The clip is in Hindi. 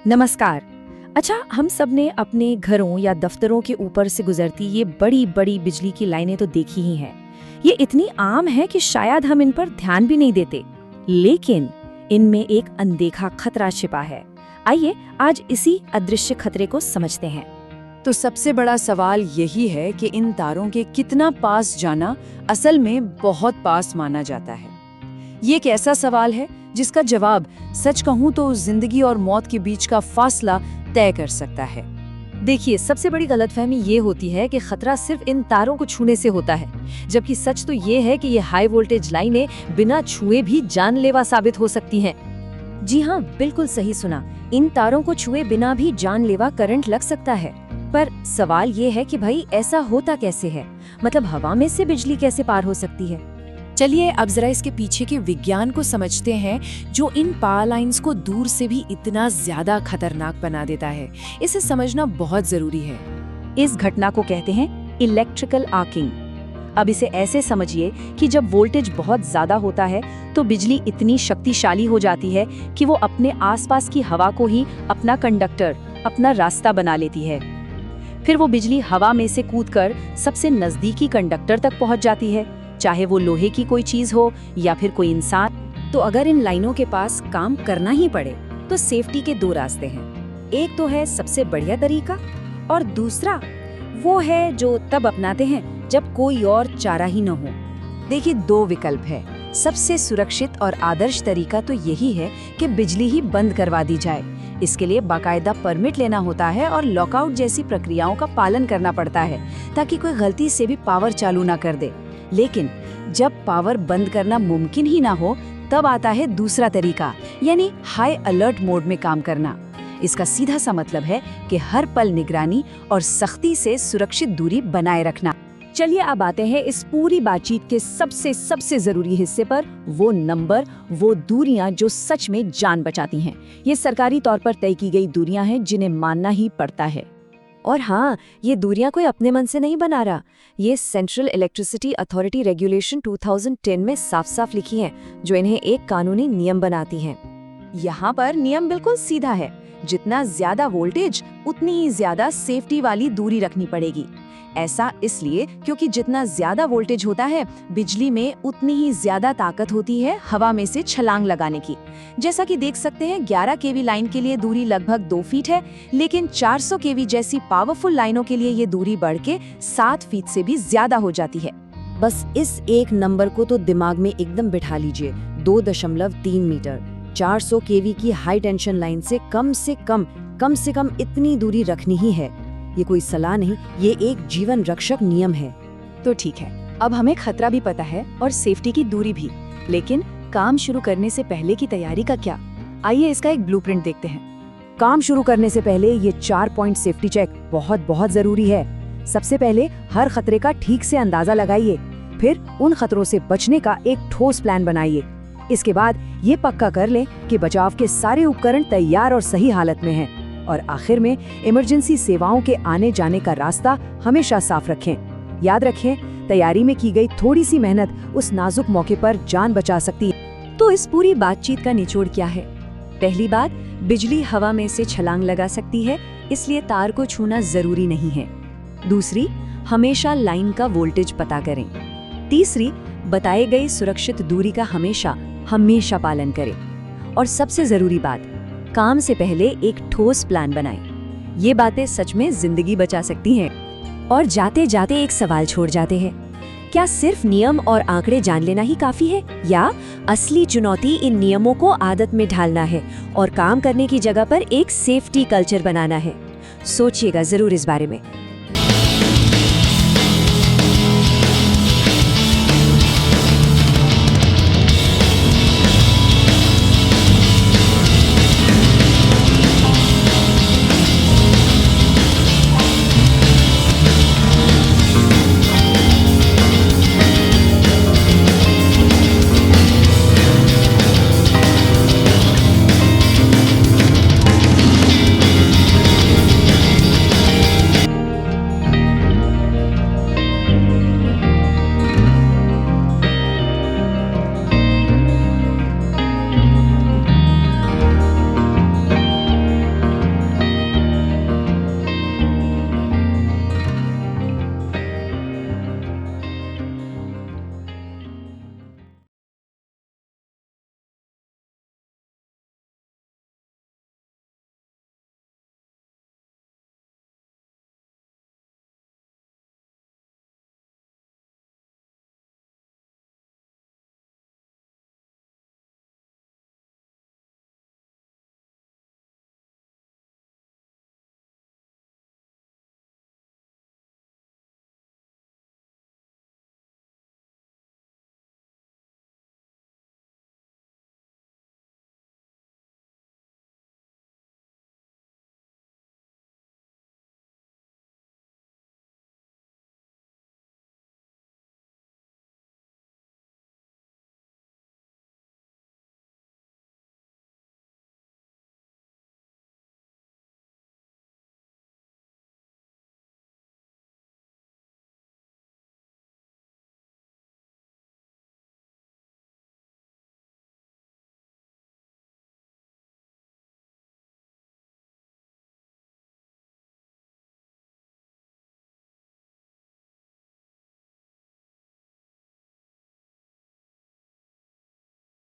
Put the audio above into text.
नमस्कार। अच्छा, हम सब ने अपने घरों या दफ्तरों के ऊपर से गुजरती ये बड़ी बड़ी बिजली की लाइनें तो देखी ही हैं। ये इतनी आम है कि शायद हम इन पर ध्यान भी नहीं देते, लेकिन इनमें एक अनदेखा खतरा छिपा है। आइए आज इसी अदृश्य खतरे को समझते हैं। तो सबसे बड़ा सवाल यही है कि इन तारों के कितना पास जाना असल में बहुत पास माना जाता है। ये एक ऐसा सवाल है जिसका जवाब सच कहूं तो जिंदगी और मौत के बीच का फासला तय कर सकता है। देखिए, सबसे बड़ी गलतफहमी ये होती है कि खतरा सिर्फ इन तारों को छूने से होता है, जबकि सच तो ये है कि ये हाई वोल्टेज लाइनें बिना छुए भी जानलेवा साबित हो सकती हैं। जी हाँ, बिल्कुल सही सुना। इन तारों को छुए बिना भी जानलेवा करंट लग सकता है। पर सवाल ये है कि भाई ऐसा होता कैसे है? मतलब हवा में से बिजली कैसे पार हो सकती है? चलिए अब जरा इसके पीछे के विज्ञान को समझते हैं, जो इन पावर लाइंस को दूर से भी इतना ज्यादा खतरनाक बना देता है। इसे समझना बहुत जरूरी है। इस घटना को कहते हैं इलेक्ट्रिकल आर्किंग। अब इसे ऐसे समझिए कि जब वोल्टेज बहुत ज्यादा होता है तो बिजली इतनी शक्तिशाली हो जाती है कि वो अपने आसपास की हवा को ही अपना कंडक्टर, अपना रास्ता बना लेती है। फिर वो बिजली हवा में से कूदकर सबसे नजदीकी कंडक्टर तक पहुंच जाती है, चाहे वो लोहे की कोई चीज हो या फिर कोई इंसान। तो अगर इन लाइनों के पास काम करना ही पड़े तो सेफ्टी के दो रास्ते हैं। एक तो है सबसे बढ़िया तरीका, और दूसरा वो है जो तब अपनाते हैं जब कोई और चारा ही न हो। देखिए, दो विकल्प है। सबसे सुरक्षित और आदर्श तरीका तो यही है कि बिजली ही बंद करवा दी जाए। इसके लिए बाकायदा परमिट लेना होता है और लॉकआउट जैसी प्रक्रियाओं का पालन करना पड़ता है, ताकि कोई गलती से भी पावर चालू ना कर दे। लेकिन जब पावर बंद करना मुमकिन ही ना हो, तब आता है दूसरा तरीका, यानी हाई अलर्ट मोड में काम करना। इसका सीधा सा मतलब है कि हर पल निगरानी और सख्ती से सुरक्षित दूरी बनाए रखना। चलिए अब आते हैं इस पूरी बातचीत के सबसे जरूरी हिस्से पर, वो नंबर, वो दूरियां जो सच में जान बचाती हैं। ये सरकारी तौर पर तय की गई दूरियां हैं जिन्हें मानना ही पड़ता है। और हाँ, ये दूरियां कोई अपने मन से नहीं बना रहा। ये सेंट्रल इलेक्ट्रिसिटी अथॉरिटी रेगुलेशन 2010 में साफ साफ लिखी हैं, जो इन्हें एक कानूनी नियम बनाती हैं। यहाँ पर नियम बिल्कुल सीधा है। जितना ज्यादा वोल्टेज उतनी ही ज्यादा सेफ्टी वाली दूरी रखनी पड़ेगी। ऐसा इसलिए क्योंकि जितना ज्यादा वोल्टेज होता है, बिजली में उतनी ही ज्यादा ताकत होती है हवा में से छलांग लगाने की। जैसा कि देख सकते हैं, 11 केवी लाइन के लिए दूरी लगभग 2 फीट है, लेकिन 400 केवी जैसी पावरफुल लाइनों के लिए ये दूरी बढ़ के 7 फीट से भी ज्यादा हो जाती है। बस इस एक नंबर को तो दिमाग में एकदम बिठा लीजिए। 2.3 मीटर 400 केवी की हाई टेंशन लाइन से कम से कम इतनी दूरी रखनी ही है। ये कोई सलाह नहीं, ये एक जीवन रक्षक नियम है। तो ठीक है, अब हमें खतरा भी पता है और सेफ्टी की दूरी भी, लेकिन काम शुरू करने से पहले की तैयारी का क्या? आइए इसका एक ब्लूप्रिंट देखते हैं। काम शुरू करने से पहले ये 4 पॉइंट सेफ्टी चेक बहुत जरूरी है। सबसे पहले हर खतरे का ठीक से अंदाजा लगाइए, फिर उन खतरों से बचने का एक ठोस प्लान बनाइए। इसके बाद ये पक्का कर लें कि बचाव के सारे उपकरण तैयार और सही हालत में हैं। और आखिर में इमरजेंसी सेवाओं के आने जाने का रास्ता हमेशा साफ रखें। याद रखें, तैयारी में की गई थोड़ी सी मेहनत उस नाजुक मौके पर जान बचा सकती है। तो इस पूरी बातचीत का निचोड़ क्या है? पहली बात, बिजली हवा में से छलांग लगा सकती है, इसलिए तार को छूना जरूरी नहीं है। दूसरी, हमेशा लाइन का वोल्टेज पता करें। तीसरी, बताए गई सुरक्षित दूरी का हमेशा पालन करें। और सबसे जरूरी बात, काम से पहले एक ठोस प्लान बनाएं। ये बातें सच में जिंदगी बचा सकती हैं। और जाते जाते एक सवाल छोड़ जाते हैं, क्या सिर्फ नियम और आंकड़े जान लेना ही काफी है, या असली चुनौती इन नियमों को आदत में ढालना है और काम करने की जगह पर एक सेफ्टी कल्चर बनाना है? सोचिएगा जरूर इस बारे में।